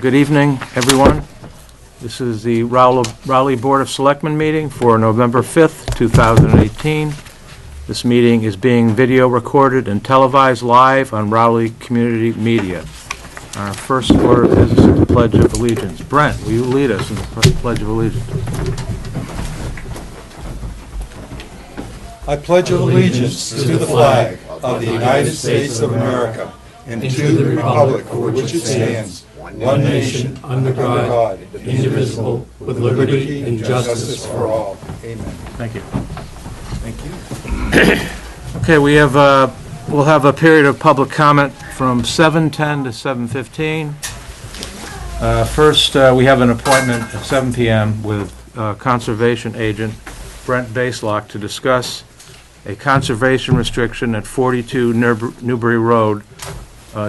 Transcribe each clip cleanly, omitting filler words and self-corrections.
Good evening, everyone. This is the Rowley Board of Selectmen meeting for November 5th, 2018. This meeting is being video recorded and televised live on Rowley Community Media. Our first order of business is the Pledge of Allegiance. Brent, will you lead us in the Pledge of Allegiance? I pledge allegiance to the flag of the United States of America and to the republic for which it stands, one nation, under God, indivisible, with liberty and justice for all. Amen. Thank you. Thank you. Okay, we'll have a period of public comment from 7:10 to 7:15. First, we have an appointment at 7 p.m. with Conservation Agent Brent Baselock to discuss a conservation restriction at 42 Newbury Road,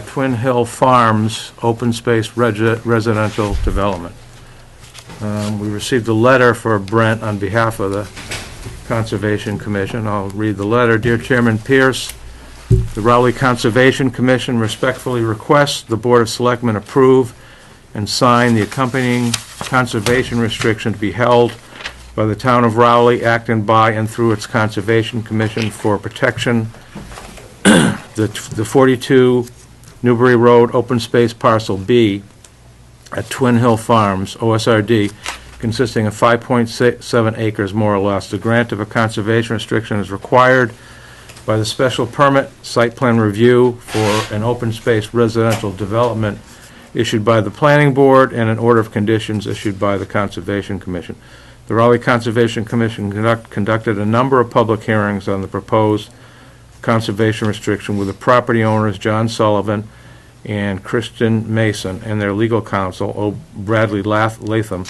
Twin Hill Farms, open space residential development. We received a letter for Brent on behalf of the Conservation Commission. I'll read the letter. Dear Chairman Pierce, the Rowley Conservation Commission respectfully requests the Board of Selectmen approve and sign the accompanying conservation restriction to be held by the Town of Rowley, acting by and through its Conservation Commission for protection the 42 Newbury Road Open Space Parcel B at Twin Hill Farms, OSRD, consisting of 5.7 acres more or less. The grant of a conservation restriction is required by the special permit site plan review for an open space residential development issued by the Planning Board and an order of conditions issued by the Conservation Commission. The Rowley Conservation Commission conducted a number of public hearings on the proposed conservation restriction with the property owners John Sullivan and Christian Mason and their legal counsel, Bradley Latham.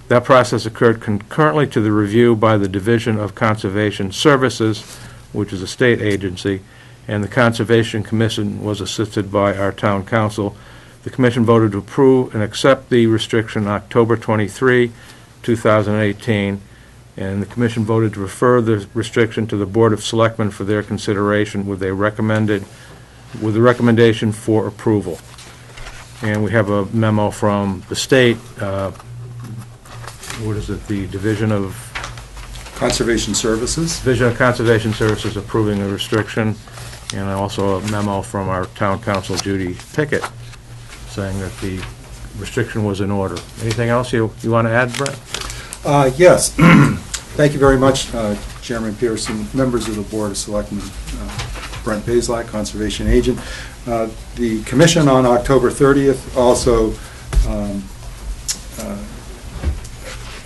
That process occurred concurrently to the review by the Division of Conservation Services, which is a state agency, and the Conservation Commission was assisted by our town council. The commission voted to approve and accept the restriction on October 23, 2018, and the commission voted to refer the restriction to the Board of Selectmen for their consideration with a recommendation for approval. And we have a memo from the state, what is it, the Division of Conservation Services. Division of Conservation Services approving the restriction, and also a memo from our town council, Judy Pickett, saying that the restriction was in order. Anything else you want to add, Brent? Yes. Thank you very much, Chairman Pearson, members of the Board of Selectmen, Brent Baselock, Conservation Agent. The Commission on October 30th also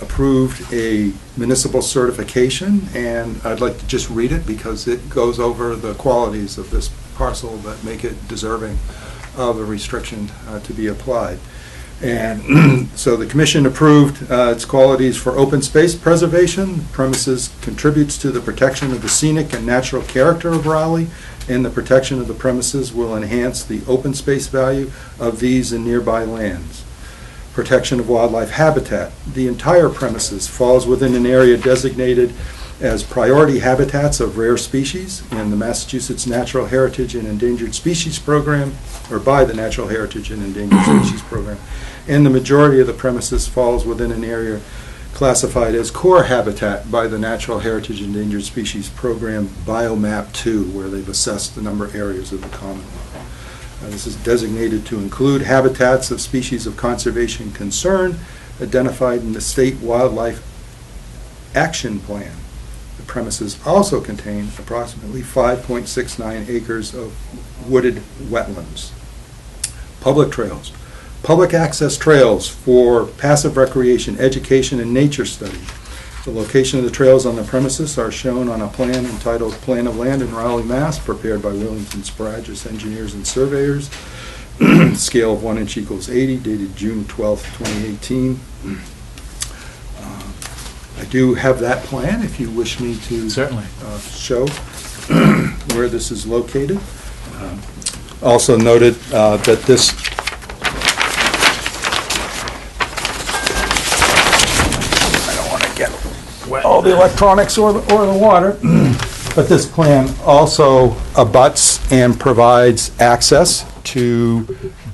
approved a municipal certification, and I'd like to just read it because it goes over the qualities of this parcel that make it deserving of a restriction to be applied. And so the Commission approved its qualities for open space preservation. Premises contributes to the protection of the scenic and natural character of Rowley, and the protection of the premises will enhance the open space value of these and nearby lands. Protection of wildlife habitat. The entire premises falls within an area designated as priority habitats of rare species in the Massachusetts Natural Heritage and Endangered Species Program, or by the Natural Heritage and Endangered Species Program. And the majority of the premises falls within an area classified as core habitat by the Natural Heritage and Endangered Species Program Biomap 2, where they've assessed the number of areas of the Commonwealth. This is designated to include habitats of species of conservation concern identified in the State Wildlife Action Plan. The premises also contain approximately 5.69 acres of wooded wetlands. Public trails. Public access trails for passive recreation, education, and nature study. The location of the trails on the premises are shown on a plan entitled Plan of Land in Rowley, Mass., prepared by Willington Spragus Engineers and Surveyors, scale of 1 inch equals 80, dated June 12, 2018. I do have that plan if you wish me to Certainly. Show where this is located. Also noted that this all the electronics or the water, but this plan also abuts and provides access to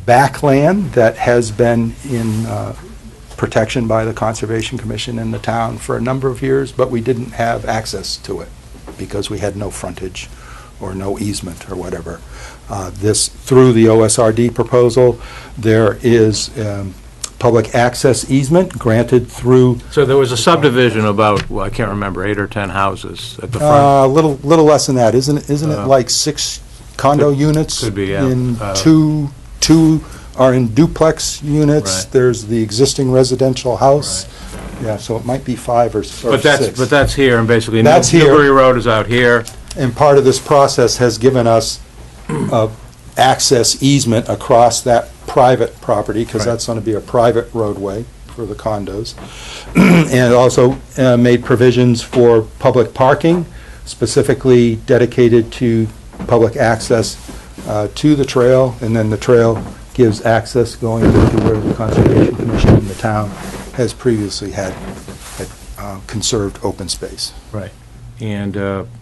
backland that has been in protection by the Conservation Commission in the town for a number of years, but we didn't have access to it because we had no frontage or no easement or whatever. Through the OSRD proposal, there is public access easement granted through So there was a subdivision about, well, I can't remember, 8 or 10 houses at the a front. little less than that, isn't it like 6 condo units? Could be, yeah. In two are in duplex units. Right. There's the existing residential house. Yeah, so it might be 5 or 6. But that's here, and basically That's here. Newbury Road is out here. And part of this process has given us access easement across that private property, because Right. that's going to be a private roadway for the condos. And also made provisions for public parking, specifically dedicated to public access to the trail, and then the trail gives access going to where the Conservation Commission in the town has previously had conserved open space. Right. And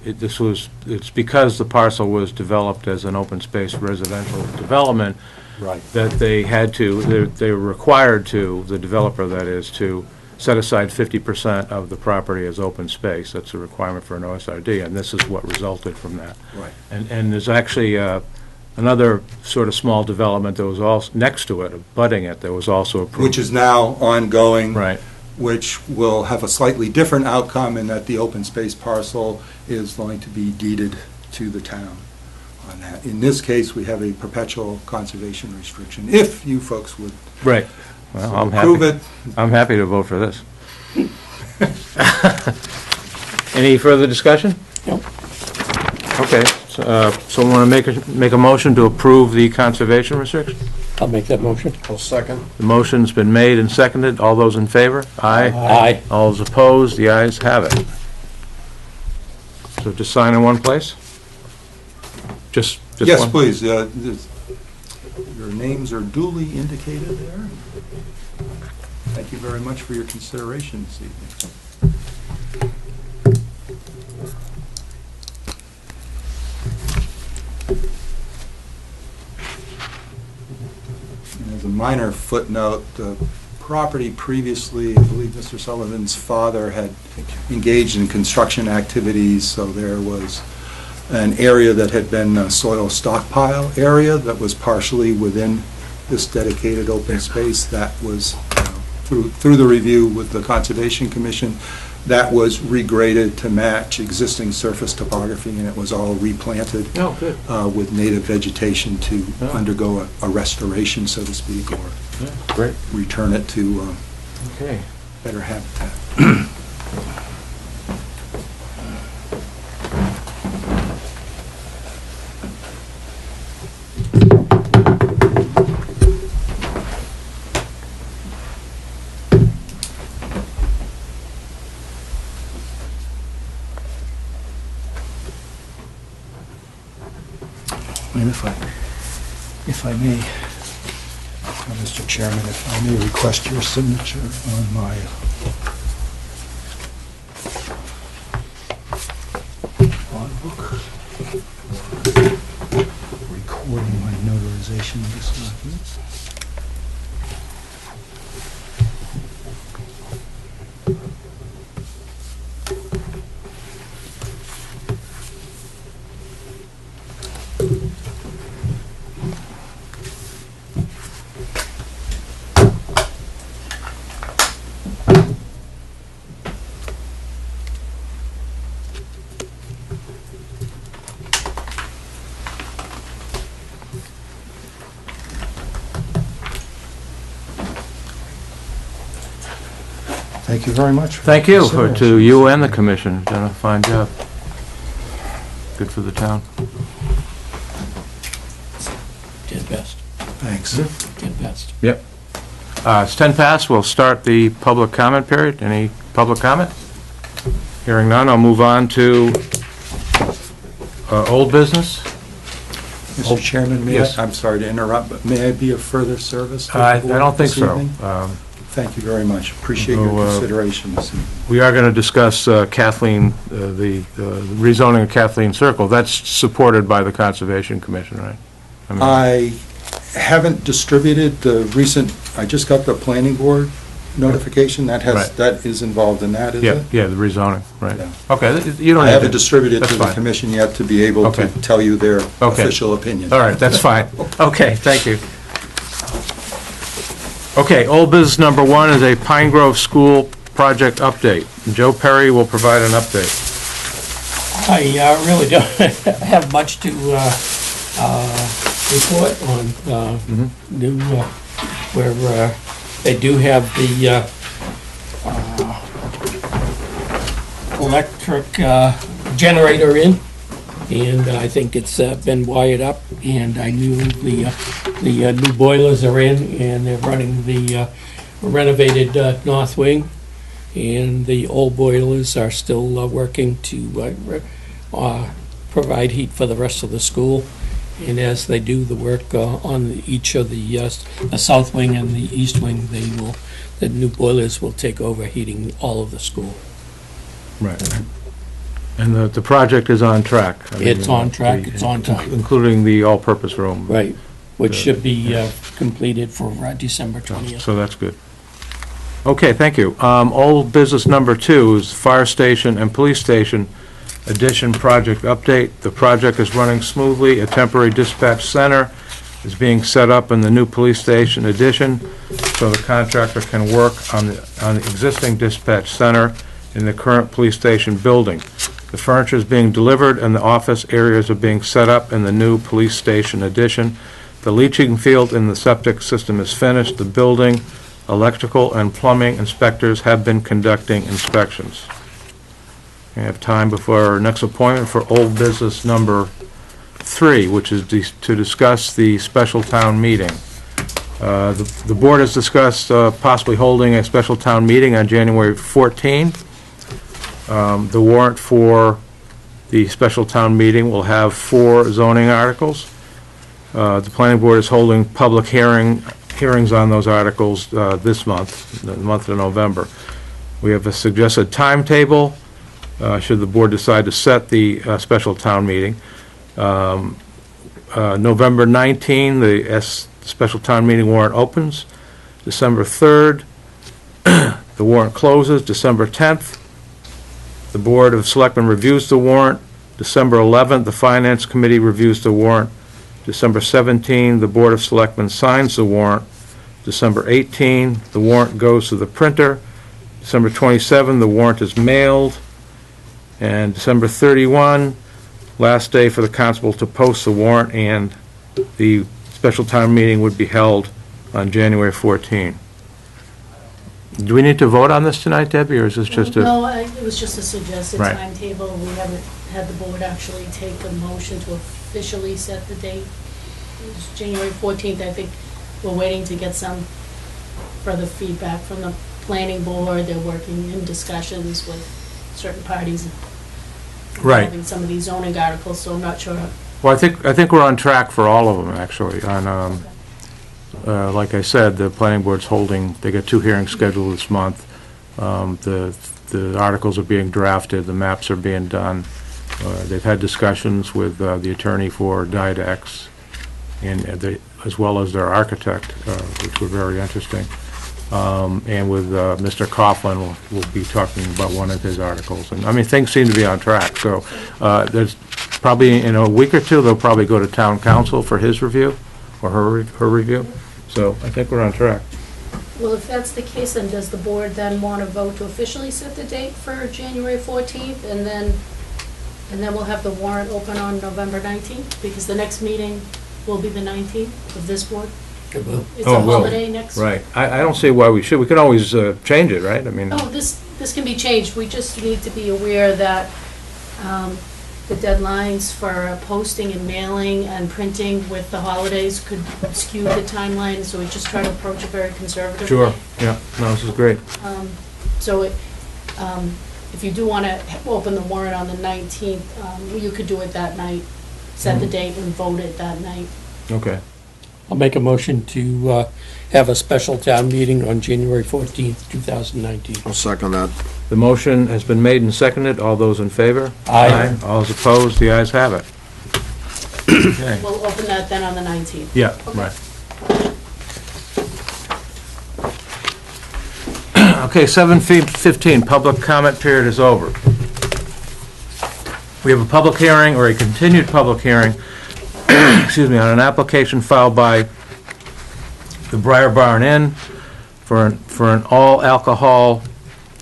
it's because the parcel was developed as an open space residential development Right. that they had to, they were required to, the developer that is, to set aside 50% of the property as open space. That's a requirement for an OSRD, and this is what resulted from that. Right. And there's actually another sort of small development that was also next to it, abutting it, that was also approved. Which is now ongoing. Right. Which will have a slightly different outcome in that the open space parcel is going to be deeded to the town on that. In this case, we have a perpetual conservation restriction, if you folks would Right. Well, I'm approve happy. it. I'm happy to vote for this. Any further discussion? Nope. Okay, so want to make a motion to approve the conservation restriction? I'll make that motion. I'll second. The motion's been made and seconded. All those in favor? Aye. Aye. All those opposed? The ayes have it. So just sign in one place? Just Yes, one? please. Your names are duly indicated there. Thank you very much for your consideration this evening. And as a minor footnote, the property previously, I believe Mr. Sullivan's father had engaged in construction activities, so there was an area that had been a soil stockpile area that was partially within this dedicated open space. That was, through the review with the Conservation Commission, that was regraded to match existing surface topography, and it was all replanted Oh, good. with native vegetation to Oh. undergo a restoration, so to speak, or Great. return it to Okay. better habitat. And if I may, Mr. Chairman, if I may request your signature on my logbook, recording my notarization of this document. Thank you very much. Thank you to you and the commission. You've done a fine job. Good for the town. Did best. Thanks. Did best. Yep. It's 10 past. We'll start the public comment period. Any public comment? Hearing none, I'll move on to old business. Mr. Chairman, Yes. I'm sorry to interrupt, but may I be of further service to the I board don't think this so. evening? Thank you very much. Appreciate your We'll, consideration this evening. We are going to discuss Kathleen, the rezoning of Kathleen Circle. That's supported by the Conservation Commission, right? I mean, I haven't distributed the recent, I just got the planning board notification, that has, Right. that is involved in that, is Yeah, it? yeah, the rezoning, right. Yeah. Okay, you don't I need haven't to. distributed That's to the fine. commission yet to be able to Okay. tell you their Okay. official opinion. All right, that's fine. Okay, thank you. Okay, old business number 1 is a Pine Grove School project update. Joe Perry will provide an update. I really don't have much to report on. New, where they do have the electric generator in, and I think it's been wired up, and I knew the new boilers are in, and they're running the renovated north wing, and the old boilers are still working to provide heat for the rest of the school. And as they do the work on each of the south wing and the east wing, the new boilers will take over heating all of the school. Right. And the project is on track. I mean, It's on track, it's on time. Including the all-purpose room. Right, which should be completed for December 20th. So that's good. Okay, thank you. Old business number 2 is fire station and police station addition project update. The project is running smoothly. A temporary dispatch center is being set up in the new police station addition, so the contractor can work on the existing dispatch center in the current police station building. The furniture is being delivered and the office areas are being set up in the new police station addition. The leaching field in the septic system is finished. The building, electrical, and plumbing inspectors have been conducting inspections. We have time before our next appointment for old business number 3, which is to discuss the special town meeting. The board has discussed possibly holding a special town meeting on January 14. The warrant for the special town meeting will have 4 zoning articles. The planning board is holding public hearings on those articles this month, the month of November. We have a suggested timetable, should the board decide to set the special town meeting. November 19, the special town meeting warrant opens. December 3rd, the warrant closes. December 10th, the Board of Selectmen reviews the warrant. December 11th, the Finance Committee reviews the warrant. December 17, the Board of Selectmen signs the warrant. December 18, the warrant goes to the printer. December 27, the warrant is mailed. And December 31, last day for the constable to post the warrant, and the special town meeting would be held on January 14. Do we need to vote on this tonight, Debbie, or is this just a... No, it was just a suggested Right. timetable. We haven't had the board actually take a motion to officially set the date. It's January 14th. I think we're waiting to get some further feedback from the planning board. They're working in discussions with certain parties. Right. Having some of these zoning articles, so I'm not sure. Well, I think we're on track for all of them, actually. On, like I said, the planning board's holding, they got 2 hearings scheduled this month. The articles are being drafted, the maps are being done. They've had discussions with the attorney for Didex, and as well as their architect, which were very interesting. And with Mr. Coughlin, we'll be talking about one of his articles. And, I mean, things seem to be on track. So there's probably, in a week or 2, they'll probably go to town council for his review, or her review. So I think we're on track. Well, if that's the case, then does the board then want to vote to officially set the date for January 14th? And then we'll have the warrant open on November 19th? Because the next meeting will be the 19th of this board. It will. It's Oh, a it will. holiday next. Right. I don't see why we should. We can always change it, right? I mean... Oh, this can be changed. We just need to be aware that the deadlines for posting and mailing and printing with the holidays could skew the timeline, so we just try to approach it very conservatively. Sure, yeah. No, this is great. So if you do want to open the warrant on the 19th, you could do it that night, set the date and vote it that night. Okay. I'll make a motion to have a special town meeting on January 14th, 2019. I'll second that. The motion has been made and seconded. All those in favor? Aye. All those opposed? The ayes have it. Okay. We'll open that then on the 19th. Yeah, right. Okay, 7:15, public comment period is over. We have a public hearing, or a continued public hearing, excuse me, on an application filed by the Briar Barn Inn for an all-alcohol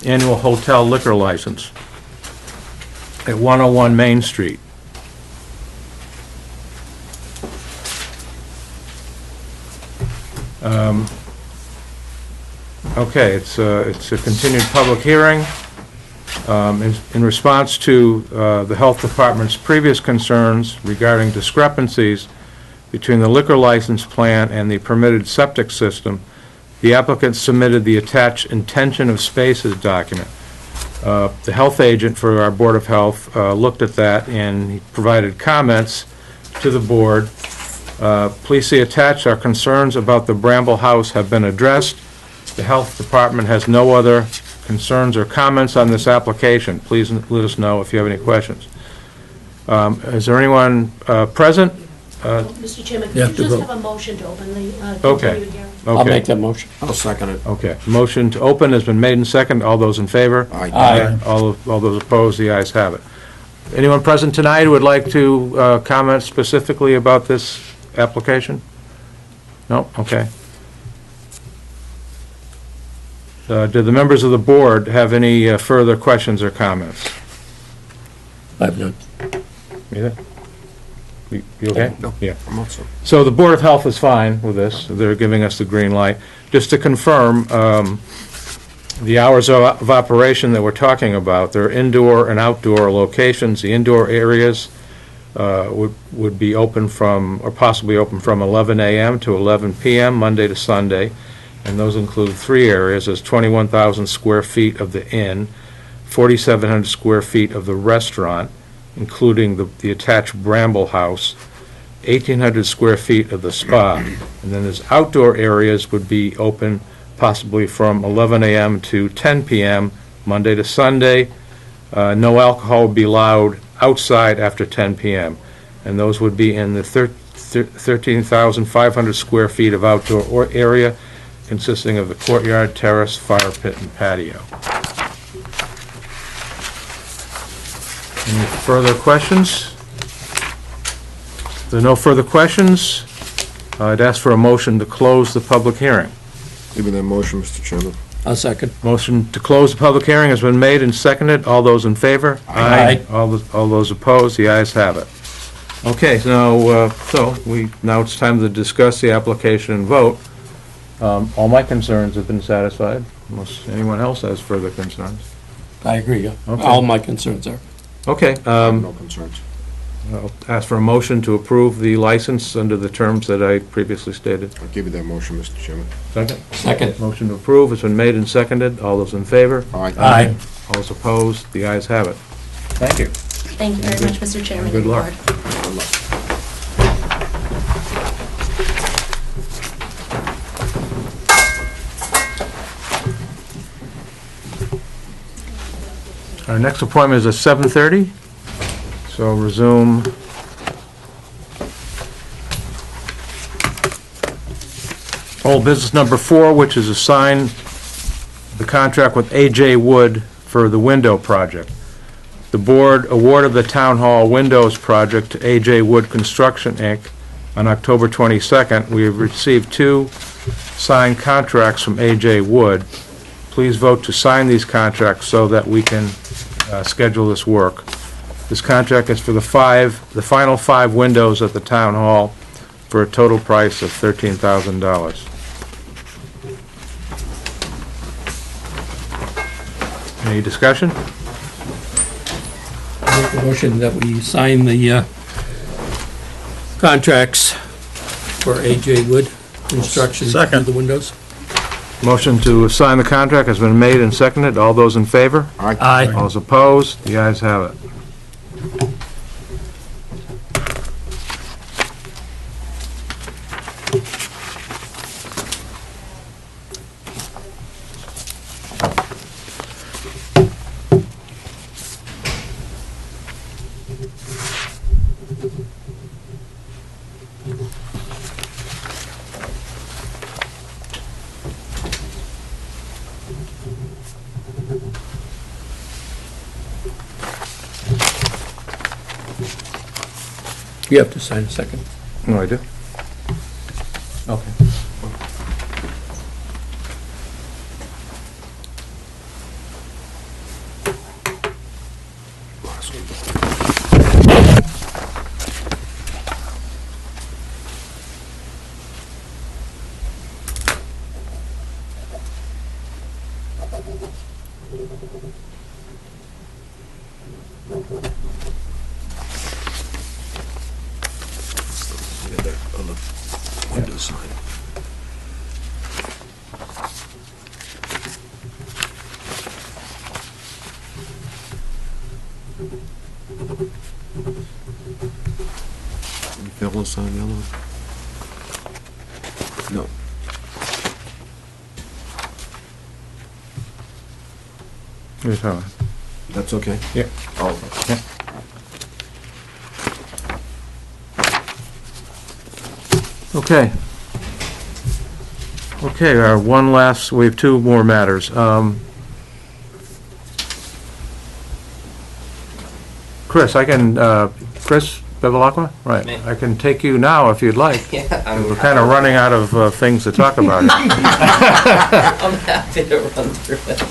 annual hotel liquor license at 101 Main Street. Okay, it's a continued public hearing. In response to the Health Department's previous concerns regarding discrepancies between the liquor license plan and the permitted septic system, the applicant submitted the attached intention of spaces document. The health agent for our Board of Health looked at that and he provided comments to the board. Please see attached. Our concerns about the Bramble House have been addressed. The Health Department has no other concerns or comments on this application. Please let us know if you have any questions. Is there anyone present? Mr. Chairman, You have could you to just vote. have a motion to open the Okay. continued hearing? I'll Okay. make that motion. I'll second it. Okay. Motion to open has been made and seconded. All those in favor? Aye. All those opposed, the ayes have it. Anyone present tonight who would like to comment specifically about this application? No? Okay. Do the members of the board have any further questions or comments? I've none. Either? You okay? No. Yeah. I'm also. So the Board of Health is fine with this. They're giving us the green light. Just to confirm, the hours of operation that we're talking about, they're indoor and outdoor locations. The indoor areas would be open from, or possibly open from 11 a.m. to 11 p.m., Monday to Sunday. And those include three areas. There's 21,000 square feet of the inn, 4,700 square feet of the restaurant, including the attached Bramble House, 1,800 square feet of the spa. And then there's outdoor areas would be open possibly from 11 a.m. to 10 p.m., Monday to Sunday. No alcohol would be allowed outside after 10 p.m. And those would be in the 13,500 square feet of outdoor area, consisting of the courtyard, terrace, fire pit, and patio. Any further questions? If there are no further questions, I'd ask for a motion to close the public hearing. Give me that motion, Mr. Chairman. I'll second. Motion to close the public hearing has been made and seconded. All those in favor? Aye. All those opposed? The ayes have it. Okay, now it's time to discuss the application and vote. All my concerns have been satisfied, unless anyone else has further concerns. I agree, yeah. Okay. All my concerns are. Okay, No concerns. I'll ask for a motion to approve the license under the terms that I previously stated. I'll give you that motion, Mr. Chairman. Second? Second. Motion to approve has been made and seconded. All those in favor? Aye. All those opposed? The ayes have it. Thank you. Thank you very much, Mr. Chairman. Good and luck. board. Good luck. Our next appointment is at 7:30, so resume. Old business number 4, which is to sign the contract with A.J. Wood for the window project. The board awarded the Town Hall windows project to A.J. Wood Construction, Inc. on October 22nd. We have received 2 signed contracts from A.J. Wood. Please vote to sign these contracts so that we can schedule this work. This contract is for the final 5 windows at the Town Hall for a total price of $13,000. Any discussion? I make a motion that we sign the contracts for A.J. Wood Construction to do the windows. Motion to sign the contract has been made and seconded. All those in favor? Aye. All those opposed? The ayes have it. You have to sign a second. No, I do? Okay. Last one. Get that on the window sign. You feel to sign the other one? No. Here's how. That's okay? Yeah. Oh, Yeah. Okay. Okay, one last, we have two more matters. Chris, I can, Chris Bevilacqua? Right. Me. I can take you now if you'd like. Yeah, I'm We're kind of running out of things to talk about. I'm happy to run through it.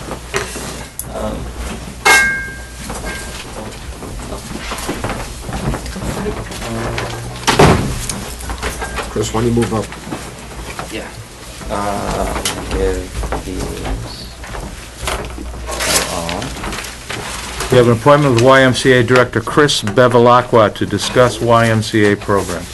Chris, why don't you move up? Yeah. Give these all. We have an appointment with YMCA Director Chris Bevilacqua to discuss YMCA programs.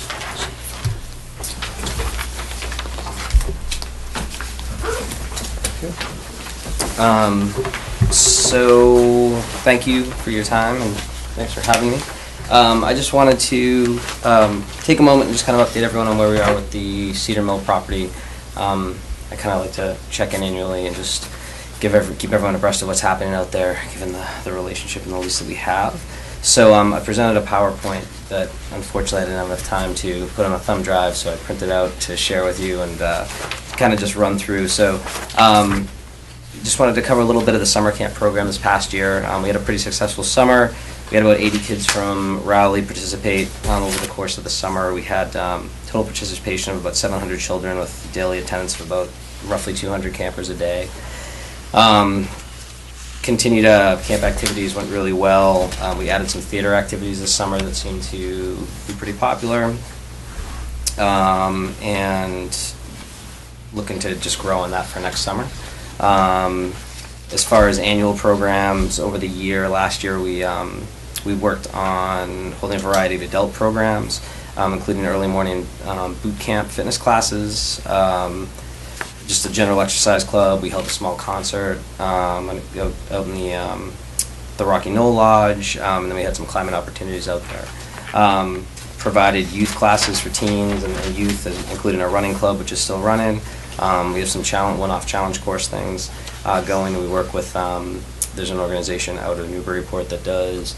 So, thank you for your time and thanks for having me. I just wanted to take a moment and just kind of update everyone on where we are with the Cedar Mill property. I kind of like to check in annually and just keep everyone abreast of what's happening out there, given the relationship and the lease that we have. So I presented a PowerPoint that unfortunately I didn't have enough time to put on a thumb drive, so I printed out to share with you and kind of just run through. So just wanted to cover a little bit of the summer camp program this past year. We had a pretty successful summer. We had about 80 kids from Rowley participate over the course of the summer. We had total participation of about 700 children with daily attendance of about roughly 200 campers a day. Continued camp activities went really well. We added some theater activities this summer that seemed to be pretty popular. And looking to just grow on that for next summer. As far as annual programs over the year, last year we worked on holding a variety of adult programs, including early morning boot camp fitness classes, just a general exercise club. We held a small concert out in the Rocky Knoll Lodge, and then we had some climbing opportunities out there. Provided youth classes for teens and youth, including our running club, which is still running. We have some one-off challenge course things going. We work with, there's an organization out of Newburyport that does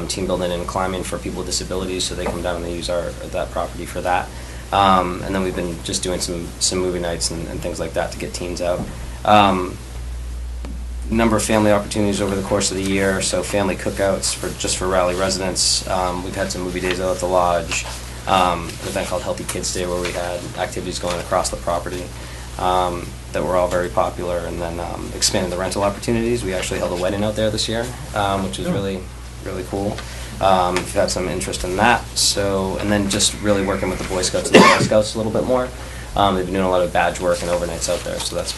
team building and climbing for people with disabilities, so they come down and they use that property for that. And then we've been just doing some movie nights and things like that to get teens out. Number of family opportunities over the course of the year, so family cookouts just for Raleigh residents. We've had some movie days out at the lodge, an event called Healthy Kids Day where we had activities going across the property that were all very popular, and then expanding the rental opportunities. We actually held a wedding out there this year, which is really cool. We've had some interest in that. So, and then just really working with the Boy Scouts and the Girl Scouts a little bit more. They've been doing a lot of badge work and overnights out there, so that's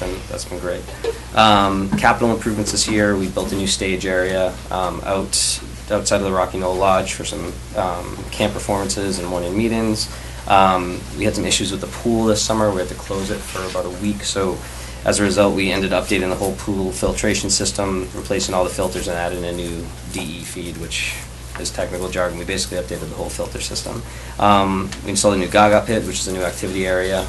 been great. Capital improvements this year. We built a new stage area outside of the Rocky Knoll Lodge for some camp performances and morning meetings. We had some issues with the pool this summer. We had to close it for about a week, so as a result, we ended up updating the whole pool filtration system, replacing all the filters and adding a new DE feed, which is technical jargon. We basically updated the whole filter system. We installed a new Gaga pit, which is a new activity area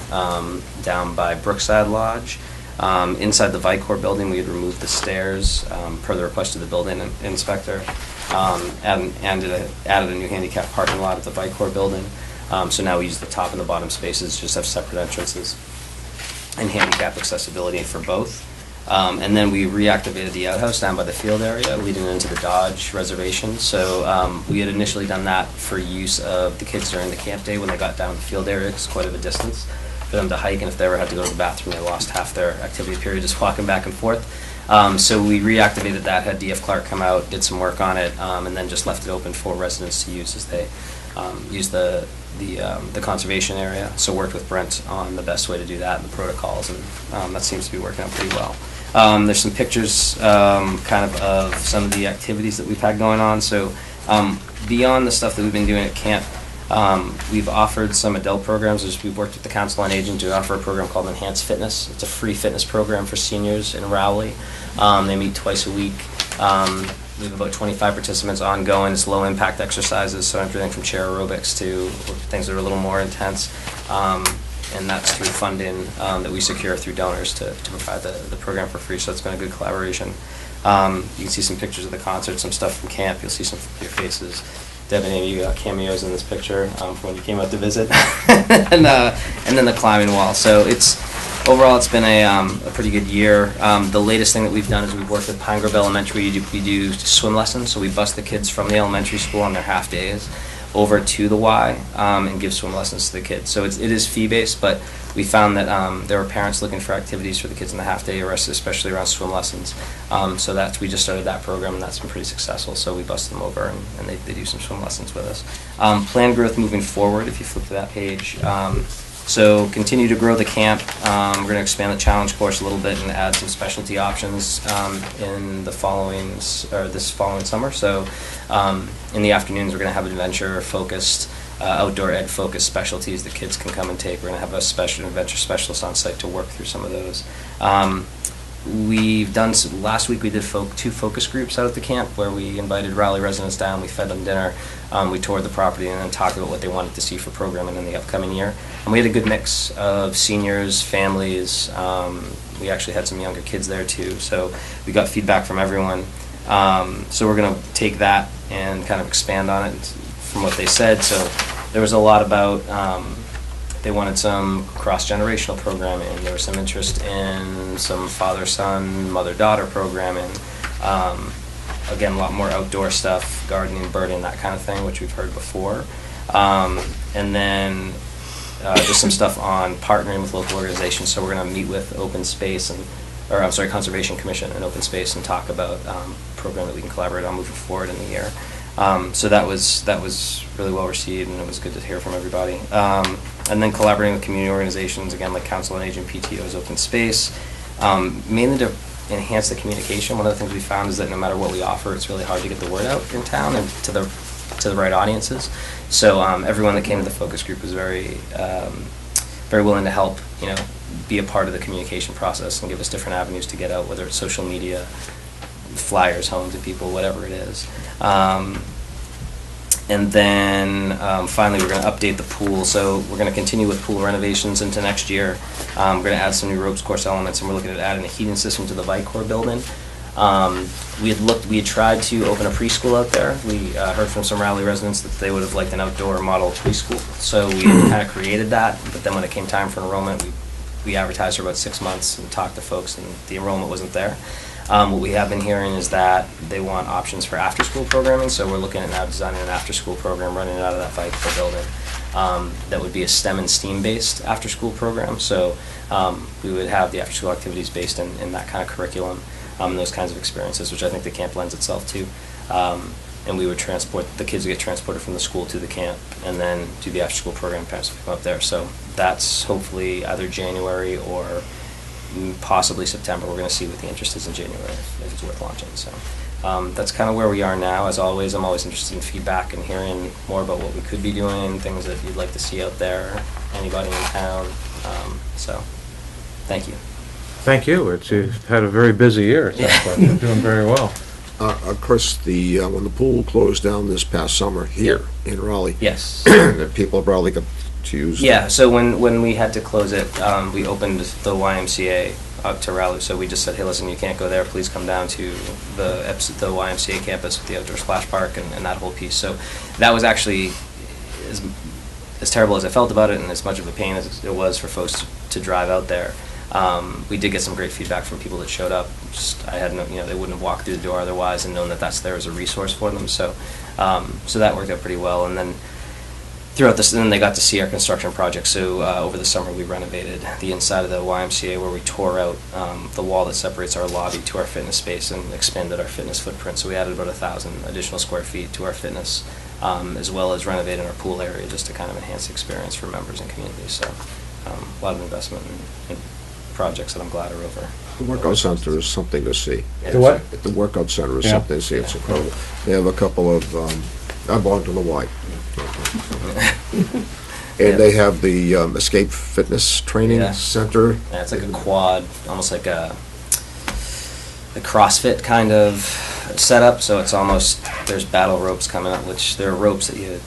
down by Brookside Lodge. Inside the Vicor building, we had removed the stairs per the request of the building inspector, and added a new handicap parking lot at the Vicor building. So now we use the top and the bottom spaces, just have separate entrances and handicap accessibility for both. And then we reactivated the outhouse down by the field area, leading into the Dodge Reservation. So we had initially done that for use of the kids during the camp day when they got down the field area. It's quite of a distance for them to hike, and if they ever had to go to the bathroom, they lost half their activity period just walking back and forth. So we reactivated that, had D.F. Clark come out, did some work on it, and then just left it open for residents to use as they use the conservation area. So worked with Brent on the best way to do that and the protocols, and that seems to be working out pretty well. There's some pictures kind of some of the activities that we've had going on. So beyond the stuff that we've been doing at camp, we've offered some adult programs. We've worked with the Council on Aging to offer a program called Enhanced Fitness. It's a free fitness program for seniors in Rowley. They meet twice a week. We have about 25 participants ongoing. It's low-impact exercises, so everything from chair aerobics to things that are a little more intense. And that's through funding that we secure through donors to provide the program for free, so it's been a good collaboration. You can see some pictures of the concert, some stuff from camp. You'll see some familiar faces. Deb and Amy, you got cameos in this picture from when you came out to visit. and then the climbing wall. So overall it's been a pretty good year. The latest thing that we've done is we've worked with Pine Grove Elementary. We do swim lessons, so we bus the kids from the elementary school on their half days over to the Y and give swim lessons to the kids. So it is fee-based, but we found that there were parents looking for activities for the kids in the half-day, especially around swim lessons. So we just started that program, and that's been pretty successful. So we bus them over, and they do some swim lessons with us. Planned growth moving forward, if you flip to that page. So continue to grow the camp. We're going to expand the challenge course a little bit and add some specialty options in this following summer. So in the afternoons, we're going to have adventure-focused, outdoor ed-focused specialties that kids can come and take. We're going to have a special adventure specialist on site to work through some of those. We've done last week we did 2 focus groups out at the camp where we invited Raleigh residents down, we fed them dinner, we toured the property and then talked about what they wanted to see for programming in the upcoming year. And we had a good mix of seniors, families, we actually had some younger kids there too, so we got feedback from everyone. So we're going to take that and kind of expand on it from what they said. So there was a lot about they wanted some cross-generational programming. There was some interest in some father-son, mother-daughter programming. Again, a lot more outdoor stuff, gardening, birding, that kind of thing, which we've heard before. And then just some stuff on partnering with local organizations. So we're going to meet with Conservation Commission and Open Space and talk about a program that we can collaborate on moving forward in the year. So that was really well received, and it was good to hear from everybody. And then collaborating with community organizations, again, like Council on Aging, PTOs, Open Space, mainly to enhance the communication. One of the things we found is that no matter what we offer, it's really hard to get the word out in town and to the right audiences. So everyone that came to the focus group was very willing to help, be a part of the communication process and give us different avenues to get out, whether it's social media, flyers home to people, whatever it is. And then finally we're going to update the pool. So we're going to continue with pool renovations into next year. We're going to add some new ropes course elements, and we're looking at adding a heating system to the Vicor building. We had tried to open a preschool out there. We heard from some Raleigh residents that they would have liked an outdoor model preschool. So we kind of created that, but then when it came time for enrollment, we advertised for about 6 months and talked to folks, and the enrollment wasn't there. What we have been hearing is that they want options for after-school programming, so we're looking at now designing an after-school program running out of that Vicor building that would be a STEM and STEAM-based after-school program. So we would have the after-school activities based in that kind of curriculum, and those kinds of experiences, which I think the camp lends itself to. And we would the kids would get transported from the school to the camp and then do the after-school program, parents would come up there. So that's hopefully either January or possibly September. We're going to see what the interest is in January, if it's worth launching. So that's kind of where we are now. As always, I'm always interested in feedback and hearing more about what we could be doing, things that you'd like to see out there, anybody in town. So thank you. Thank you. You've had a very busy year, so you're doing very well. Of course, when the pool closed down this past summer here in Raleigh, Yes. the people of Raleigh got to use. Yeah. So when we had to close it, we opened the YMCA up to Raleigh. So we just said, hey, listen, you can't go there. Please come down to the YMCA campus with the outdoor splash park and that whole piece. So that was actually as terrible as I felt about it, and as much of a pain as it was for folks to drive out there. We did get some great feedback from people that showed up. Just, I had no, they wouldn't have walked through the door otherwise and known that that's there as a resource for them. So, so that worked out pretty well. And then throughout this, and then they got to see our construction project. So over the summer, we renovated the inside of the YMCA, where we tore out the wall that separates our lobby to our fitness space and expanded our fitness footprint. So we added about 1,000 additional square feet to our fitness, as well as renovating our pool area just to kind of enhance the experience for members and communities. So a lot of investment in projects that I'm glad are over. The workout center is something to see. The what? The workout center is Yeah. something to see. It's incredible. They have a couple of, I belong to the Y. And they have the Escape Fitness Training Yeah. Center. Yeah, it's like a quad, almost like a CrossFit kind of setup. So it's almost, there's battle ropes coming up, which there are ropes that you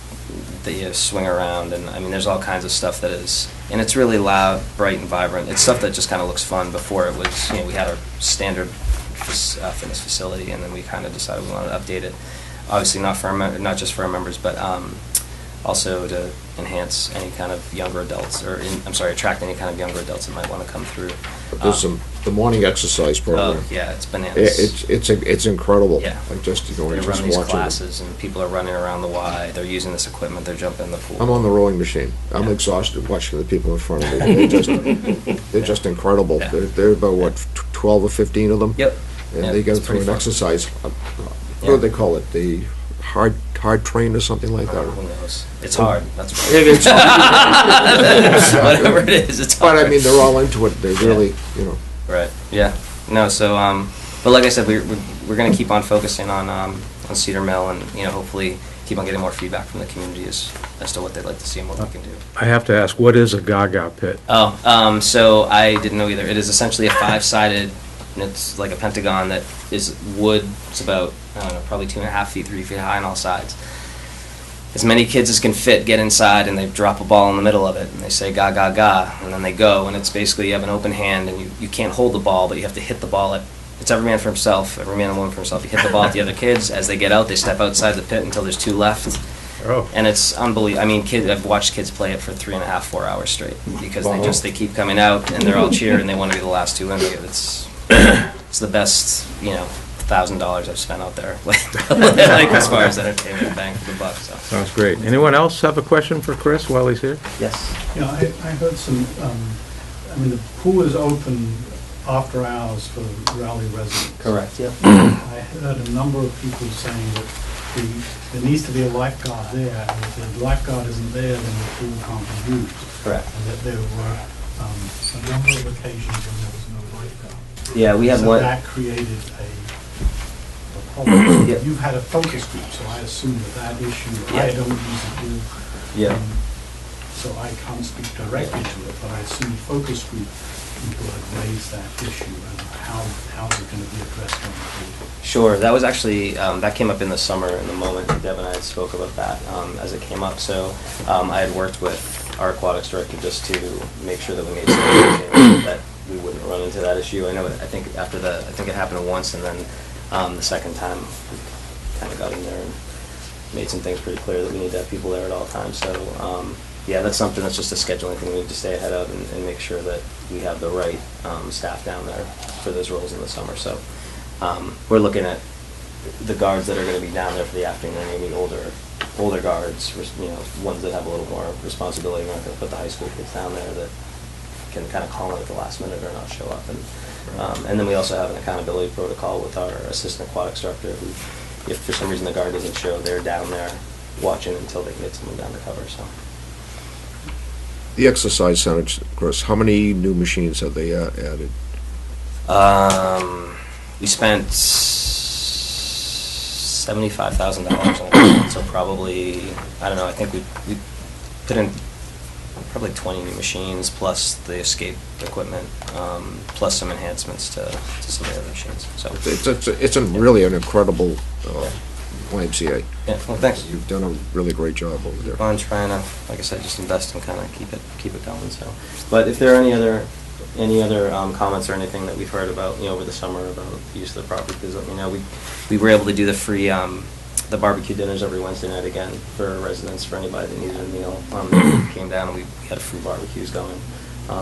swing around, and I mean there's all kinds of stuff that is, and it's really loud, bright, and vibrant. It's stuff that just kind of looks fun. Before it was, we had our standard fitness facility, and then we kind of decided we wanted to update it. Obviously not not just for our members, but also to enhance any kind of younger adults, or attract any kind of younger adults that might want to come through. But there's the morning exercise program. Oh yeah, it's bananas. It's incredible. Yeah. Like just They just run these watching it. classes, and people are running around the Y. They're using this equipment. They're jumping in the pool. I'm on the rowing machine. I'm Yeah. exhausted watching the people in front of me. They're just incredible. Yeah. They're about, what, 12 or 15 of them? Yep. And Yeah, they go it's through pretty an fun. exercise, what Yeah. do they call it? The hard train or something like that? Who knows? It's hard. That's what It is. whatever it is. It's hard. But I mean, they're all into it. They really, Right. Yeah. No. So, but like I said, we're going to keep on focusing on Cedar Mill, and hopefully keep on getting more feedback from the community as to what they'd like to see and what we can do. I have to ask, what is a Gaga pit? Oh, so I didn't know either. It is essentially a 5-sided, and it's like a pentagon that is wood. It's about, I don't know, probably 2.5 feet, 3 feet high on all sides. As many kids as can fit get inside, and they drop a ball in the middle of it, and they say ga ga ga, and then they go, and it's basically you have an open hand, and you can't hold the ball, but you have to hit the ball at, it's every man for himself, every man and woman for himself. You hit the ball at the other kids. As they get out, they step outside the pit until there's 2 left. Oh. And it's unbelievable. I mean, I've watched kids play it for 3.5, 4 hours straight, because they keep coming out, and they're all cheering, and they want to be the last 2 in. It's the best, $1,000 I've spent out there, like as far as entertainment, bang for the buck. So. Sounds great. Anyone else have a question for Chris while he's here? Yes. Yeah, I heard some, the pool is open after hours for Raleigh residents. Correct. Yep. I heard a number of people saying that there needs to be a lifeguard there, and if the lifeguard isn't there, then the pool can't be used. Correct. And that there were a number of occasions when there was no lifeguard. Yeah, we had So one. that created a problem. Yep. You've had a focus group, so I assume that issue, Yeah. I don't use the pool. Yeah. So I can't speak directly to it, but I assume focus group people have raised that issue, and how's it going to be addressed going forward? Sure, that was actually, that came up in the summer, in the moment Deb and I had spoke about that as it came up. So I had worked with our aquatics director just to make sure that we made some changes that we wouldn't run into that issue. I think it happened once, and then the second time we kind of got in there and made some things pretty clear that we need to have people there at all times. So yeah, that's something that's just a scheduling thing we need to stay ahead of and make sure that we have the right staff down there for those roles in the summer. So we're looking at the guards that are going to be down there for the afternoon. They're going to be older guards, ones that have a little more responsibility. We're not going to put the high school kids down there that can kind of call in at the last minute or not show up. And then we also have an accountability protocol with our assistant aquatics director, who, if for some reason the guard doesn't show, they're down there watching until they can get someone down to cover. So. the exercise center, Chris, how many new machines have they added? We spent $75,000 on it, so probably, I don't know, I think we put in probably 20 new machines, plus the escape equipment, plus some enhancements to some of the other machines. So It's really an incredible YMCA. yeah, well, thanks. You've done a really great job over there. I'm trying to, like I said, just invest and kind of keep it going. So, but if there are any other comments or anything that we've heard about, over the summer about the use of the property, please let me know. We were able to do the free the barbecue dinners every Wednesday night again for residents, for anybody that needed a meal. Came down and we had free barbecues going.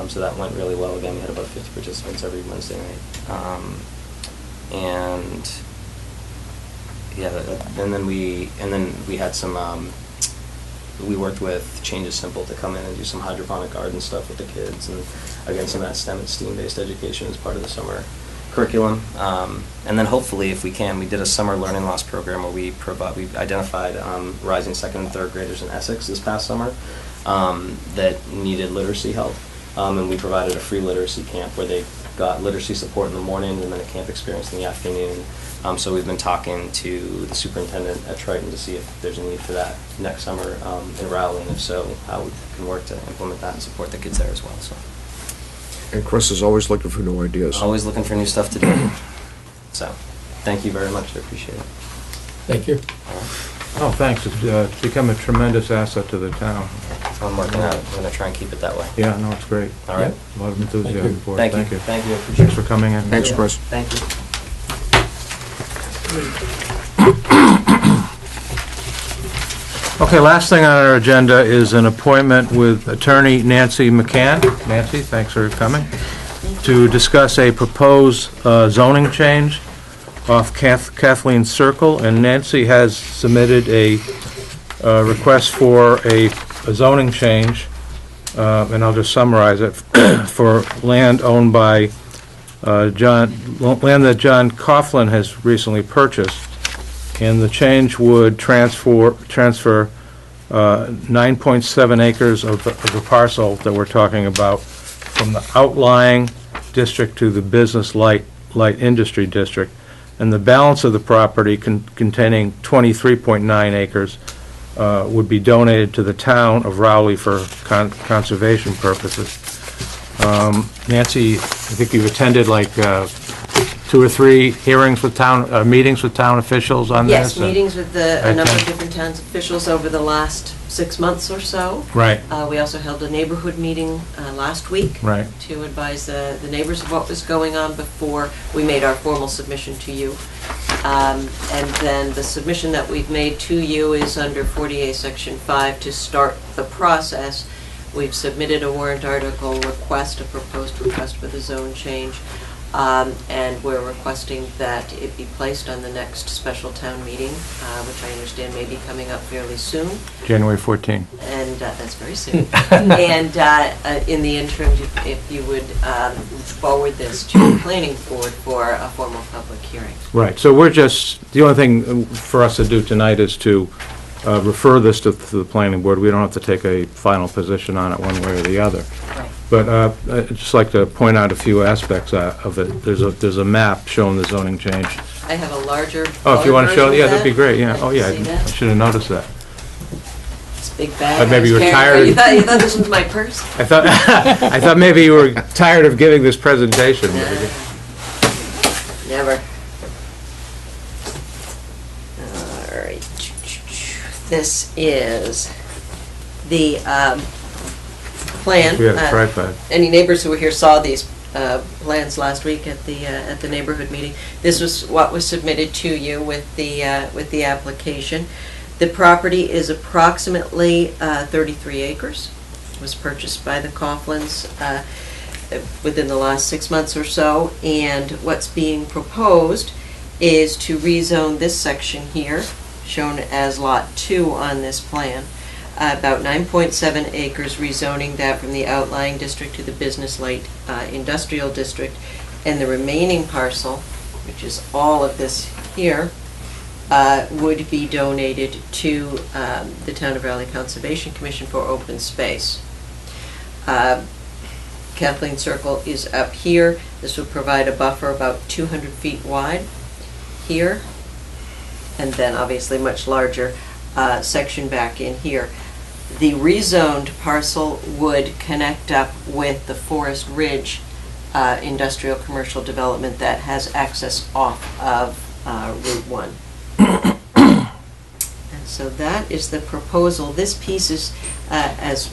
So that went really well. Again, we had about 50 participants every Wednesday night. And yeah, and then we had some. We worked with Change is Simple to come in and do some hydroponic garden stuff with the kids, and again, some of that STEM and STEAM-based education as part of the summer curriculum. And then hopefully, if we can, we did a summer learning loss program where we identified rising second and third graders in Essex this past summer that needed literacy help, and we provided a free literacy camp where they got literacy support in the morning and then a camp experience in the afternoon. So we've been talking to the superintendent at Triton to see if there's a need for that next summer in Rowley, and if so, how we can work to implement that and support the kids there as well. So. And Chris is always looking for new ideas. Always looking for new stuff to do. So, thank you very much. I appreciate it. Thank you. Oh, thanks. It's become a tremendous asset to the town. I'm working on it. I'm going to try and keep it that way. Yeah, no, it's great. All right. A lot of enthusiasm for it. Thank you. Thank you. I appreciate Thanks for coming in. Thanks, Chris. Thank you. Okay, last thing on our agenda is an appointment with Attorney Nancy McCann. Nancy, thanks for coming. To discuss a proposed zoning change off Kathleen Circle, and Nancy has submitted a request for a zoning change, and I'll just summarize it, for land owned by land that John Coughlin has recently purchased, and the change would transfer 9.7 acres of the parcel that we're talking about from the outlying district to the business light industry district, and the balance of the property containing 23.9 acres would be donated to the town of Rowley for conservation purposes. Nancy, I think you've attended like 2 or 3 hearings with meetings with town officials on Yes, this? meetings with a number of different towns officials over the last 6 months or so. Right. We also held a neighborhood meeting last week. Right. To advise the neighbors of what was going on before we made our formal submission to you. And then the submission that we've made to you is under 40A Section 5 to start the process. We've submitted a warrant article request, a proposed request for the zone change, and we're requesting that it be placed on the next special town meeting, which I understand may be coming up fairly soon. January 14. And that's very soon. And in the interim, if you would forward this to the planning board for a formal public hearing. Right, so we're just, the only thing for us to do tonight is to refer this to the planning board. We don't have to take a final position on it one way or the other. Right. But I'd just like to point out a few aspects of it. There's a map showing the zoning change. I have a larger. Oh, if you want to show, version yeah, of that'd be great, yeah. Like Oh, to yeah, see I that? should have noticed that. It's a big bag. Maybe you were I was tired carrying, of- you thought this was my purse? I thought maybe you were tired of giving this presentation. maybe. Never. All right. This is the plan. We had a tripod. Any neighbors who were here saw these plans last week at the neighborhood meeting. This was what was submitted to you with the application. The property is approximately 33 acres. It was purchased by the Coughlins within the last 6 months or so, and what's being proposed is to rezone this section here, shown as Lot 2 on this plan, about 9.7 acres, rezoning that from the outlying district to the business light industrial district, and the remaining parcel, which is all of this here, would be donated to the Town of Raleigh Conservation Commission for open space. Kathleen Circle is up here. This would provide a buffer about 200 feet wide here, and then obviously much larger section back in here. The rezoned parcel would connect up with the Forest Ridge industrial commercial development that has access off of Route 1. And so that is the proposal. This piece is, as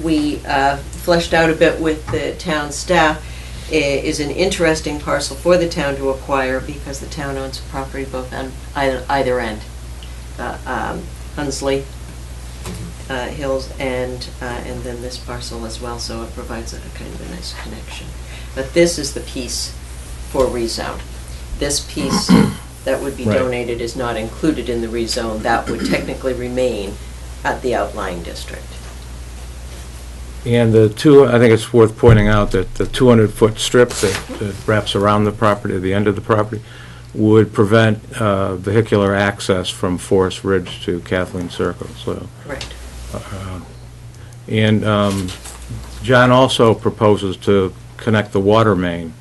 we fleshed out a bit with the town staff, is an interesting parcel for the town to acquire because the town owns property both on either end. Hunsley Hills and then this parcel as well, so it provides a kind of a nice connection. But this is the piece for rezone. This piece that would be Right. donated is not included in the rezone. That would technically remain at the outlying district. And I think it's worth pointing out that the 200-foot strip that wraps around the property, the end of the property, would prevent vehicular access from Forest Ridge to Kathleen Circle, so. Right. And John also proposes to connect the water main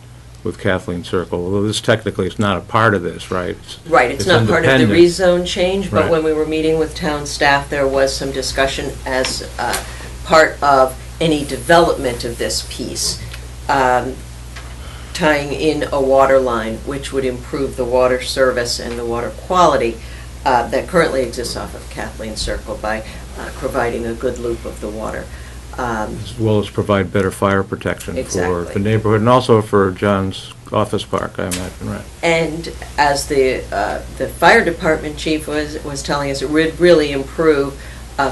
with Kathleen Circle, although this technically is not a part of this, right? Right, it's not part of the independent. rezone change, but Right. when we were meeting with town staff, there was some discussion as part of any development of this piece, tying in a water line, which would improve the water service and the water quality that currently exists off of Kathleen Circle by providing a good loop of the water. As well as provide better fire protection for Exactly. the neighborhood, and also for John's office park, I imagine, right? And as the fire department chief was telling us, it would really improve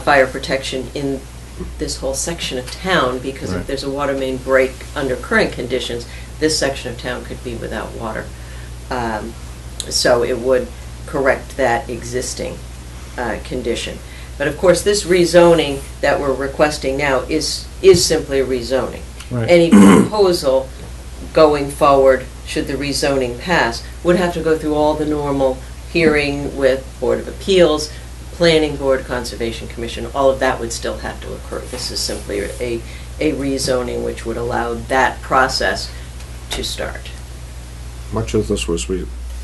fire protection in this whole section of town, because Right. if there's a water main break under current conditions, this section of town could be without water. So it would correct that existing condition. But of course, this rezoning that we're requesting now is simply a rezoning. Right. Any proposal going forward, should the rezoning pass, would have to go through all the normal hearing with Board of Appeals, Planning Board, Conservation Commission, all of that would still have to occur. This is simply a rezoning which would allow that process to start. Much of this was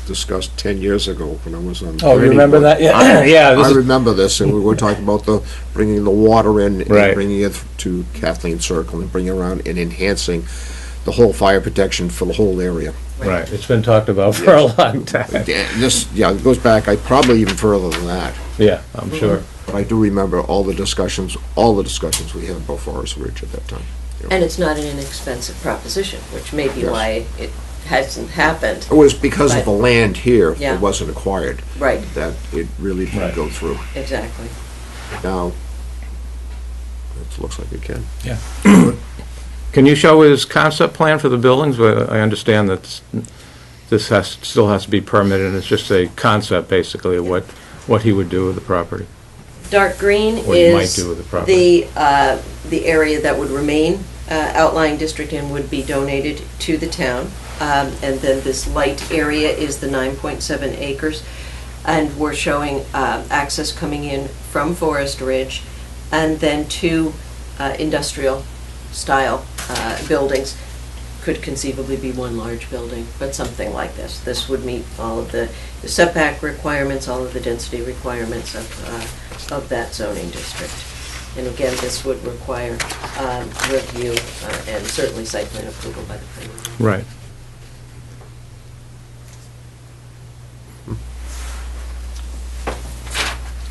discussed 10 years ago when I was on. Oh, you remember that? Yeah, yeah. I remember this, and we were talking about bringing the water in, and Right. bringing it to Kathleen Circle, and bringing it around and enhancing the whole fire protection for the whole area. Right, it's been talked about for a long time. It goes back, probably even further than that. Yeah, I'm sure. But I do remember all the discussions we had about Forest Ridge at that time. And it's not an inexpensive proposition, which may be Yes. why it hasn't happened. It was because of the But- land here Yeah. that wasn't acquired, Right, that it really didn't Right. go through. exactly. Now, it looks like it can. Can you show his concept plan for the buildings? Well, I understand that this still has to be permitted, and it's just a concept, basically, of what he would do with the property. Dark green What you might is do with the property. the area that would remain outlying district and would be donated to the town. And then this light area is the 9.7 acres. And we're showing access coming in from Forest Ridge, and then two industrial-style buildings. Could conceivably be one large building, but something like this. This would meet all of the setback requirements, all of the density requirements of that zoning district. And again, this would require review and certainly site plan approval by the planning board. Right.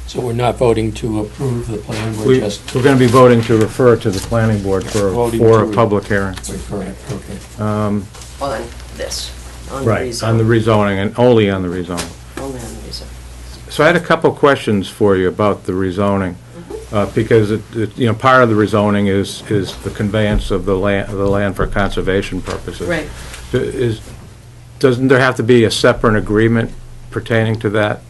So we're not voting to approve the plan, we're We're just, going to be voting to refer to the planning board for Voting a to- public hearing. correct, okay. On this, on the Right, rezone. on the rezoning, and only on the rezoning. Only on the rezone. So I had a couple questions for you about the rezoning, because part of the rezoning is the conveyance of the land for conservation purposes. Right. Doesn't there have to be a separate agreement pertaining to that?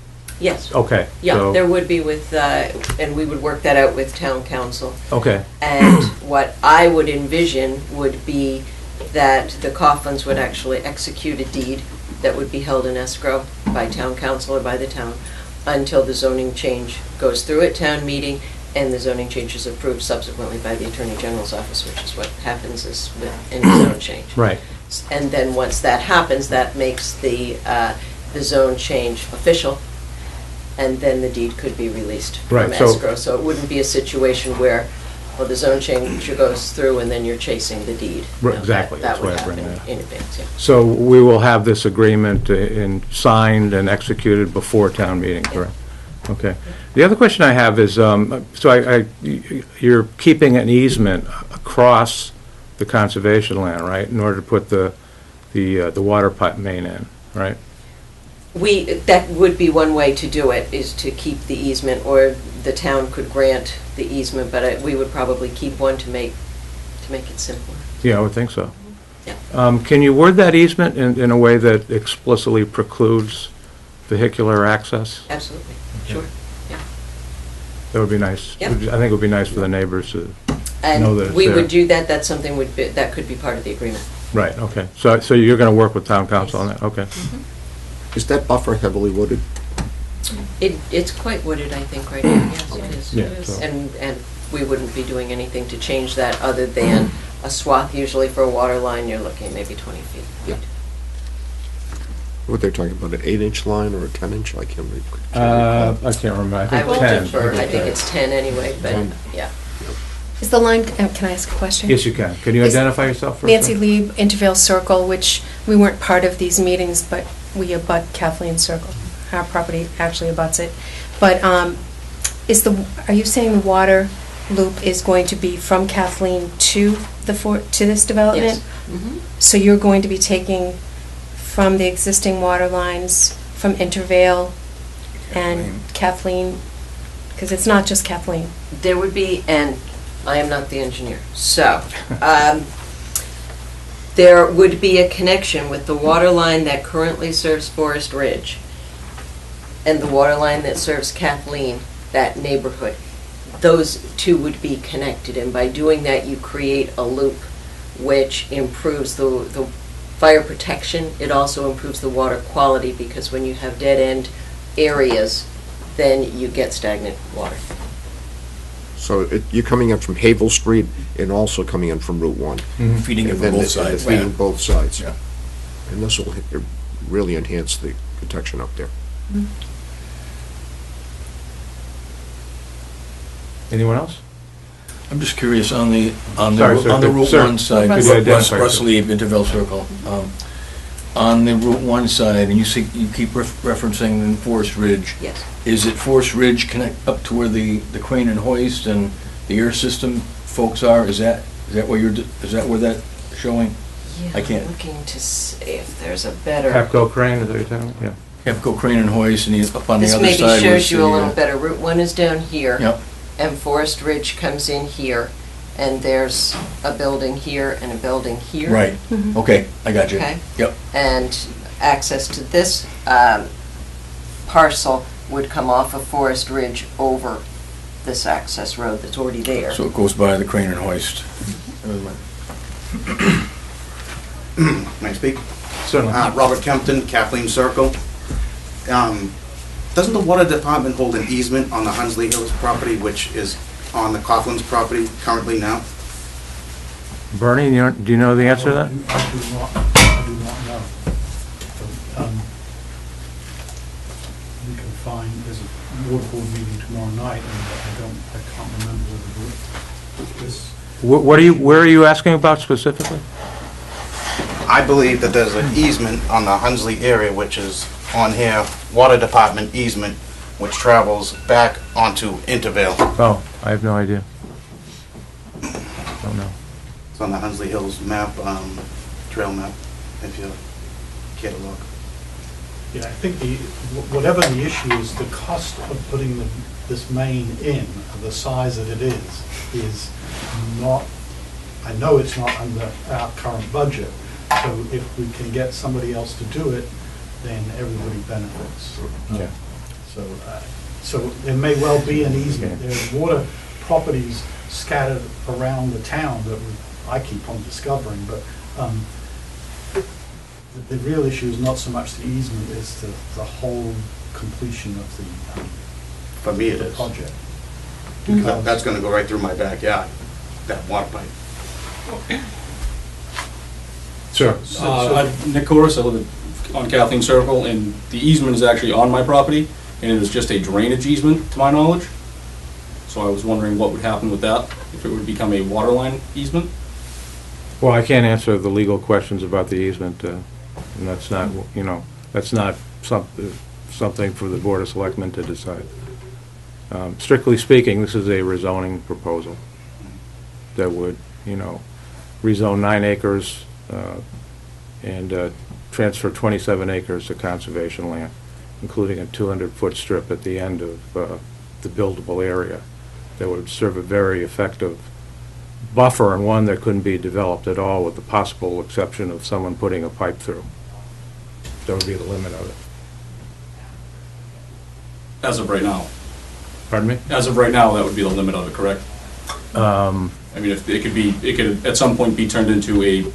Yes. Okay. Yeah, so- there would be with, and we would work that out with town council. Okay, And what I would envision would be that the Coughlins would actually execute a deed that would be held in escrow by town council or by the town until the zoning change goes through at town meeting, and the zoning change is approved subsequently by the Attorney General's office, which is what happens is with any zone change. right. And then once that happens, that makes the zone change official, and then the deed could be released from Right, so- escrow. So it wouldn't be a situation where, well, the zone change goes through and then you're chasing the deed. Right, No, exactly, That that's would why I bring happen that up. in advance, yeah. So we will have this agreement signed and executed before town meeting, correct? Okay. The other question I have is, you're keeping an easement across the conservation land, right, in order to put the water pipe main in, right? That would be one way to do it, is to keep the easement, or the town could grant the easement, but we would probably keep one to make it simpler. Yeah, I would think so. Yeah. Can you word that easement in a way that explicitly precludes vehicular access? Absolutely, sure. That would be nice. Yep. I think it would be nice for the neighbors to know that And it's we there. would do that, that's something that could be part of the agreement. Right, okay. So you're going to work with town council on that? Okay. Is that buffer heavily wooded? It's quite wooded, I think, right now, yes, it is. Yeah, so- And we wouldn't be doing anything to change that other than a swath, usually for a water line, you're looking at maybe 20 feet. Yeah. What they're talking about, an 8-inch line or a 10-inch? I can't recall. I can't remember. I I think would 10. defer, I think it's 10 anyway, but, 10. yeah. Is the line, can I ask a question? Yes, you can. Can you Is- identify yourself first? Nancy Lieb, Intervale Circle, which we weren't part of these meetings, but we abut Kathleen Circle. Our property actually abuts it. But are you saying the water loop is going to be from Kathleen to to this development? Yes. Mhm. So you're going to be taking from the existing water lines from Intervale and Kathleen? Because it's not just Kathleen. There would be, and I am not the engineer, so, there would be a connection with the water line that currently serves Forest Ridge and the water line that serves Kathleen, that neighborhood. Those two would be connected, and by doing that, you create a loop which improves the fire protection. It also improves the water quality, because when you have dead-end areas, then you get stagnant water. So you're coming in from Havel Street and also coming in from Route 1. Feeding it And from then both and sides. feeding both sides. Yeah. And this will really enhance the protection up there. Anyone else? I'm just curious, on the Sorry, sir. Route Sir, 1 side, could you identify Russ yourself? Lee, Intervale Circle, on the Route 1 side, and you keep referencing in Forest Ridge, Yes. is it Forest Ridge connect up to where the crane and hoist and the air system folks are? Is that where that's showing? Yeah, I can't- I'm looking to see if there's a better. Pepco Crane, is that what you're talking about? Yeah. Pepco crane and hoist, and up on the This other maybe side shows was you a little the... better. Route 1 is down here. Yep, And Forest Ridge comes in here, and there's a building here and a building here. right. Okay, I got you. Okay. Yep. And access to this parcel would come off of Forest Ridge over this access road that's already there. So it goes by the crane and hoist. May I speak? Certainly. Robert Kempton, Kathleen Circle. Doesn't the water department hold an easement on the Hunsley Hills property, which is on the Coughlin's property currently now? Bernie, do you know the answer to that? I do not know. We can find, there's a water board meeting tomorrow night, and I can't remember whether this. Where are you asking about specifically? I believe that there's an easement on the Hunsley area, which is on here, water department easement, which travels back onto Intervale. Oh, I have no idea. Don't know. It's on the Hunsley Hills map, trail map, if you care to look. Yeah, I think whatever the issue is, the cost of putting this main in, the size that it is not, I know it's not under our current budget, so if we can get somebody else to do it, then everybody benefits. Yeah. So there may well be an easement. There's water properties scattered around the town that I keep on discovering, but the real issue is not so much the easement, it's the whole completion of the For me, it is. project. That's gonna go right through my backyard, that water pipe. Sure. I'm Nick Corus, I live on Kathleen Circle, and the easement is actually on my property, and it is just a drainage easement, to my knowledge. So I was wondering what would happen with that, if it would become a water line easement. Well, I can't answer the legal questions about the easement, and that's not, that's not something for the Board of Selectmen to decide. Strictly speaking, this is a rezoning proposal that would, rezone 9 acres and transfer 27 acres to conservation land, including a 200-foot strip at the end of the buildable area. That would serve a very effective buffer and one that couldn't be developed at all with the possible exception of someone putting a pipe through. That would be the limit of it. As of right now. Pardon me? As of right now, that would be the limit of it, correct? I mean, if it could at some point be turned into a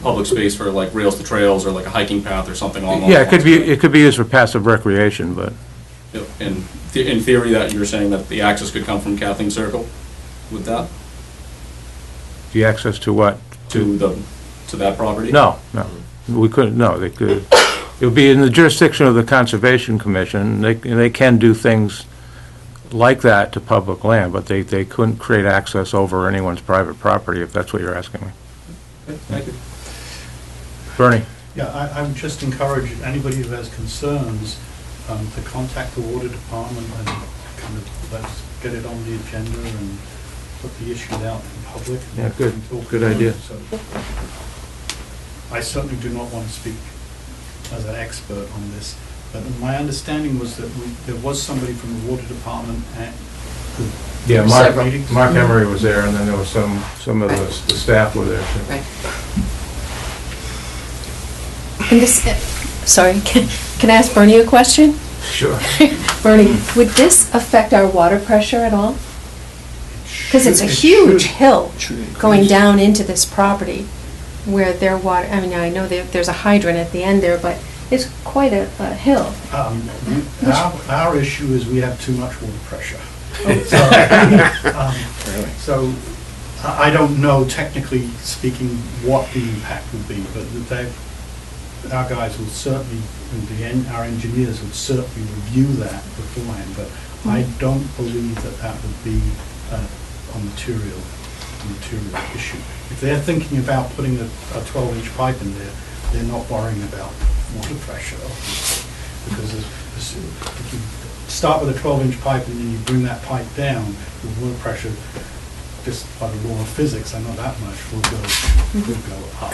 public space for like rails to trails or like a hiking path or something along those Yeah, lines. it could be used for passive recreation, but Yep. And in theory, that you're saying that the access could come from Kathleen Circle with that, the access to what? to that property? No, we couldn't, no, they could, it would be in the jurisdiction of the Conservation Commission. They can do things like that to public land, but they couldn't create access over anyone's private property, if that's what you're asking me. Okay, thank you. Bernie? Yeah, I would just encourage anybody who has concerns to contact the water department and kind of let's get it on the agenda and put the issues out in public. Yeah, good. and talk Good about idea. it. So I certainly do not want to speak as an expert on this, but my understanding was that there was somebody from the water department at the Yeah, Several. meetings. Mark Emery was there, and then there was some of Right. the staff were there, too. Right. And this, sorry, can I ask Bernie a question? Sure. Bernie, would this affect our water pressure at all? Because it's a It huge should. hill Should going increase. down into this property where their water, I mean, I know there's a hydrant at the end there, but it's quite a hill. Our issue is we have too much water pressure. So I don't know, technically speaking, what the impact would be, but our guys will certainly, our engineers would certainly review that beforehand, but I don't believe that would be a material issue. If they're thinking about putting a 12-inch pipe in there, they're not worrying about water pressure, obviously, because if you start with a 12-inch pipe and then you bring that pipe down, the water pressure, just by the law of physics, I know that much, will go up.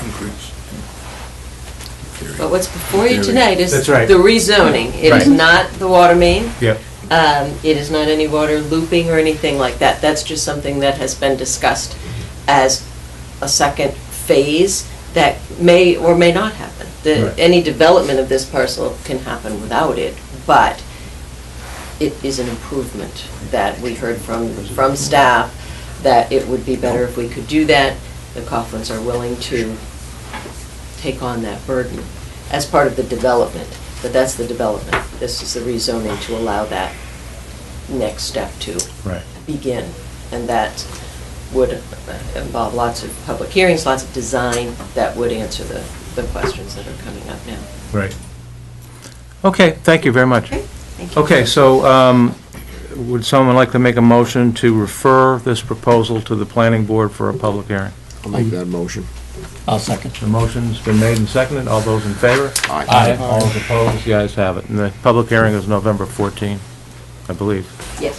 But what's before you tonight is That's right. the rezoning. It is Right. not the water main. Yep. It is not any water looping or anything like that. That's just something that has been discussed as a second phase that may or may not happen. Right. Any development of this parcel can happen without it, but it is an improvement that we heard from staff, that it would be better if we could do that. The Coughlins are willing to take on that burden as part of the development, but that's the development. This is the rezoning to allow that next step to Right. begin, and that would involve lots of public hearings, lots of design that would answer the questions that are coming up now. Right. Okay, thank you very much. Okay, thank you. Okay, so would someone like to make a motion to refer this proposal to the planning board for a public hearing? I'll make that motion. I'll second. The motion's been made and seconded. All those in favor? Aye. All those opposed? The ayes have it. And the public hearing is November 14, I believe. Yes.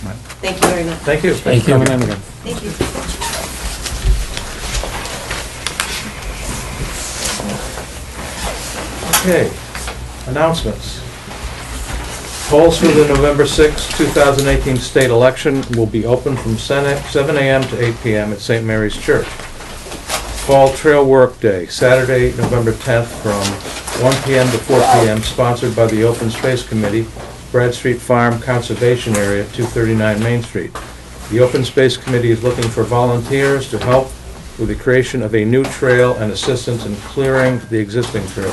Right. Thank you very much. Thank you. Thank you. Coming in again. Thank you. Okay, announcements. Polls for the November 6, 2018 state election will be open from 7 a.m. to 8 p.m. at St. Mary's Church. Fall Trail Work Day, Saturday, November 10th, from 1 p.m. to 4 p.m., sponsored by the Open Space Committee, Bradstreet Farm Conservation Area, 239 Main Street. The Open Space Committee is looking for volunteers to help with the creation of a new trail and assistance in clearing the existing trail.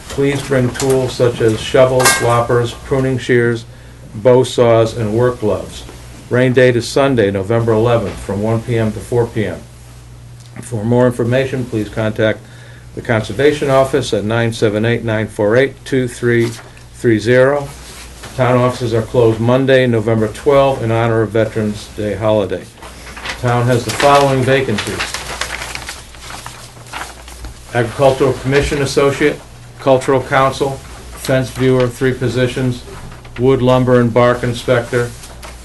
Please bring tools such as shovels, loppers, pruning shears, bow saws, and work gloves. Rain date is Sunday, November 11th, from 1 p.m. to 4 p.m. For more information, please contact the Conservation Office at 978-948-2330. Town offices are closed Monday, November 12th, in honor of Veterans Day holiday. Town has the following vacancies: Agricultural Commission Associate, Cultural Council, Fence Viewer, 3 positions, Wood, Lumber, and Bark Inspector,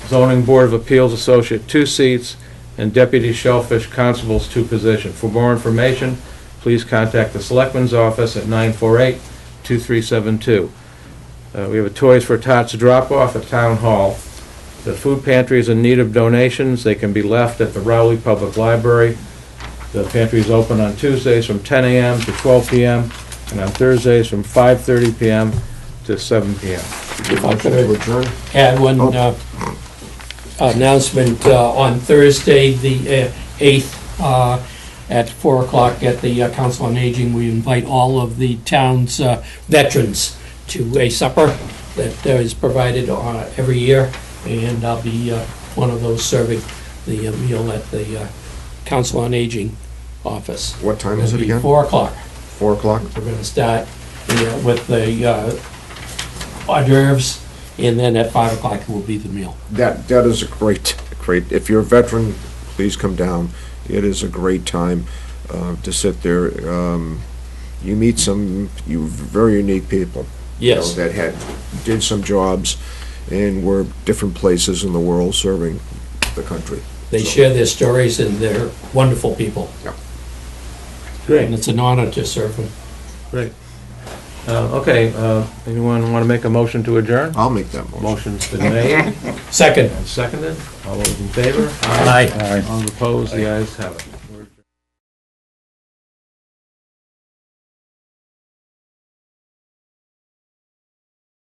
Zoning Board of Appeals Associate, 2 seats, and Deputy Shellfish Constables, 2 positions. For more information, please contact the Selectmen's office at 948-2372. We have a Toys for Tots drop-off at Town Hall The food pantry is in need of donations. They can be left at the Rowley Public Library. The pantry is open on Tuesdays from 10 a.m. to 12 p.m. and on Thursdays from 5:30 p.m. to 7 p.m. If I could Adjourn? add one announcement, on Thursday, the 8th, at 4 o'clock at the Council on Aging, we invite all of the town's veterans to a supper that is provided every year, and I'll be one of those serving the meal at the Council on Aging office. What time is it It'll be again? 4 o'clock. 4 o'clock? We're going to start with the hors d'oeuvres, and then at 5 o'clock will be the meal. That is a great, if you're a veteran, please come down. It is a great time to sit there. You meet some very unique people. Yes. That did some jobs and were different places in the world serving the country. They share their stories, and they're wonderful people. Yeah. And it's an honor to serve them. Great. Okay, anyone want to make a motion to adjourn? I'll make that motion. Motion's been made Second. and seconded. All those in favor? Aye. All opposed? The ayes have it.